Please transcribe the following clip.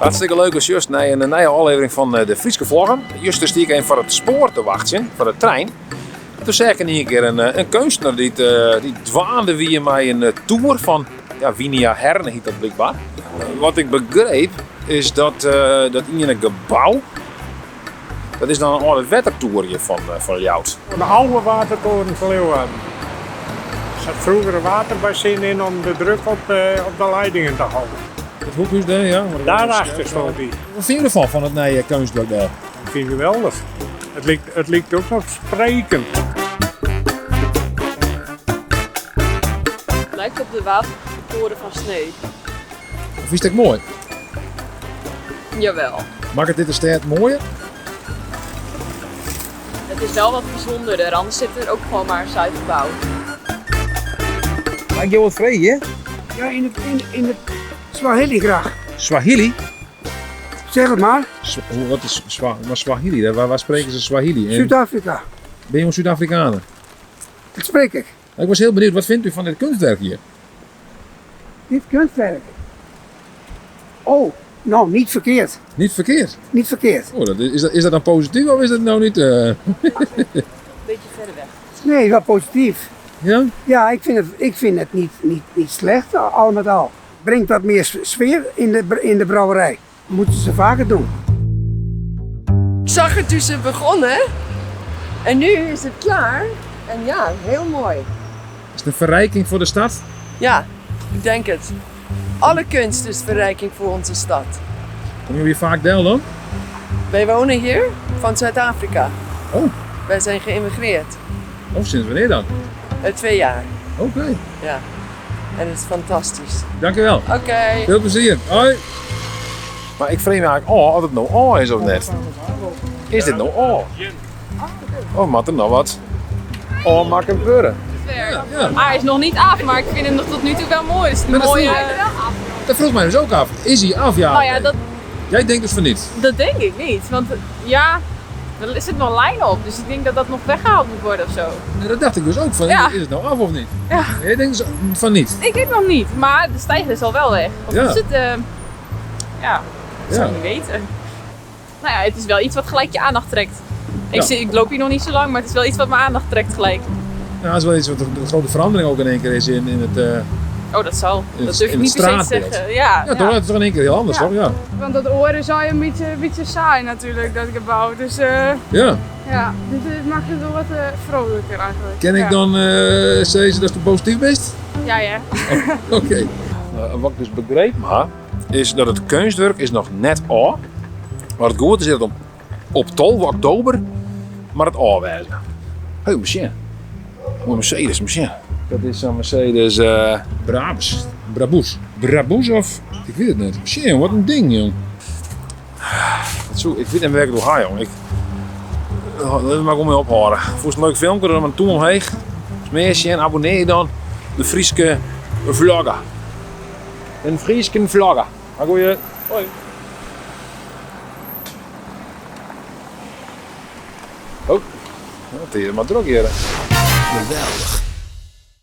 Hartstikke leuk als juist naar een nieuwe aflevering van de Friese Vloggen. Juist stiek ik even voor het spoor te wachten, voor de trein. Toen zei ik een keer een kunstenaar die dwaande wie mij een tour van Winia Herne heet dat blijkbaar. Wat ik begreep is dat in een gebouw, dat is dan een oude wettertoerje van Jout. De oude watertoren van Leeuwarden. Er zat vroeger een waterbassin in om de druk op de leidingen te houden. Het hoekhuis daar, ja. Daarachter stond die. Wat vind je ervan, van het nieuwe kunstwerk daar? Ik vind het geweldig. Het lijkt ook nog sprekend. Het lijkt op de watertoren van Snee. Of is het mooi? Jawel. Maakt dit de stad mooier? Het is wel wat bijzonderder, anders zit er ook gewoon maar een Zuidgebouw. Maak je wat vrij, hè? Ja, in het Swahili graag. Swahili? Zeg het maar. Wat is Swahili? Waar spreken ze Swahili? Zuid-Afrika. Ben je een Zuid-Afrikaner? Dat spreek ik. Ik was heel benieuwd, wat vindt u van dit kunstwerk hier? Dit kunstwerk. Oh, nou, niet verkeerd. Niet verkeerd. Niet verkeerd. Oh, is dat dan positief of is dat nou niet? Beetje verder weg. Nee, wel positief. Ja? Ja, ik vind het niet slecht, al met al. Brengt wat meer sfeer in de brouwerij. Moeten ze vaker doen. Ik zag het toen ze begonnen en nu is het klaar. En ja, heel mooi. Is het een verrijking voor de stad? Ja, ik denk het. Alle kunst is verrijking voor onze stad. Kom je hier vaak deel dan? Wij wonen hier van Zuid-Afrika. Oh, Wij zijn geïmmigreerd. of sinds wanneer dan? 2 jaar. Oké, Ja. En het is fantastisch. dankjewel. Oké. Veel plezier. Hoi. Maar ik vreem me eigenlijk of het nou is of net. Is dit nou Oh, mag er nog wat? Mag hem gebeuren. Ja. Hij is nog niet af, maar ik vind hem nog tot nu toe wel mooi. Dus Maar dat mooie... vroeg- Dat vroeg mij dus ook af. Is hij af? Ja. Nou ja, Jij denkt dus van niet. dat denk ik niet. Want ja, er zit nog lijn op. Dus ik denk dat dat nog weggehaald moet worden of zo. En dat dacht ik dus ook van, Ja. is het nou af of niet? Ja. Jij denkt dus van niet. Ik weet nog niet, maar de stijger is al wel weg. Of Ja. is het, ja, dat zou Ja. ik niet weten. Nou ja, het is wel iets wat gelijk je aandacht trekt. Ja. Ik loop hier nog niet zo lang, maar het is wel iets wat mijn aandacht trekt gelijk. Ja, dat is wel iets wat een grote verandering ook in één keer is in het... Oh, dat zal. In Dat het- durf ik in niet het per se te straatbeeld. zeggen. Ja, Ja, toch? Dat is toch in één keer heel anders, Ja. toch? Ja. Want dat oren zou je een beetje saai natuurlijk, dat gebouw. Dus Ja. ja, dit maakt het wel wat vrolijker eigenlijk. Ken ik Ja. dan zeggen dat je positief bent? Ja, ja. Oké. Wat ik dus begreep is dat het kunstwerk is nog net af. Maar het goed is dat het op 12 oktober maar het afwijzen. Hé, machine. Een Mercedes, machine. Dat is een Mercedes Brabus of? Ik weet het niet. Machine, wat een ding, jong. Ik weet hem werkelijk door haar, jong. Dat mag ik mee ophouden. Vond het een leuk filmpje, dan maar toen omheen. Smeersje en abonneer je dan de Friese vlogger. Een Friese vlogger. Maar goeie. Hoi. Oh, dat is maar druk hier. Geweldig.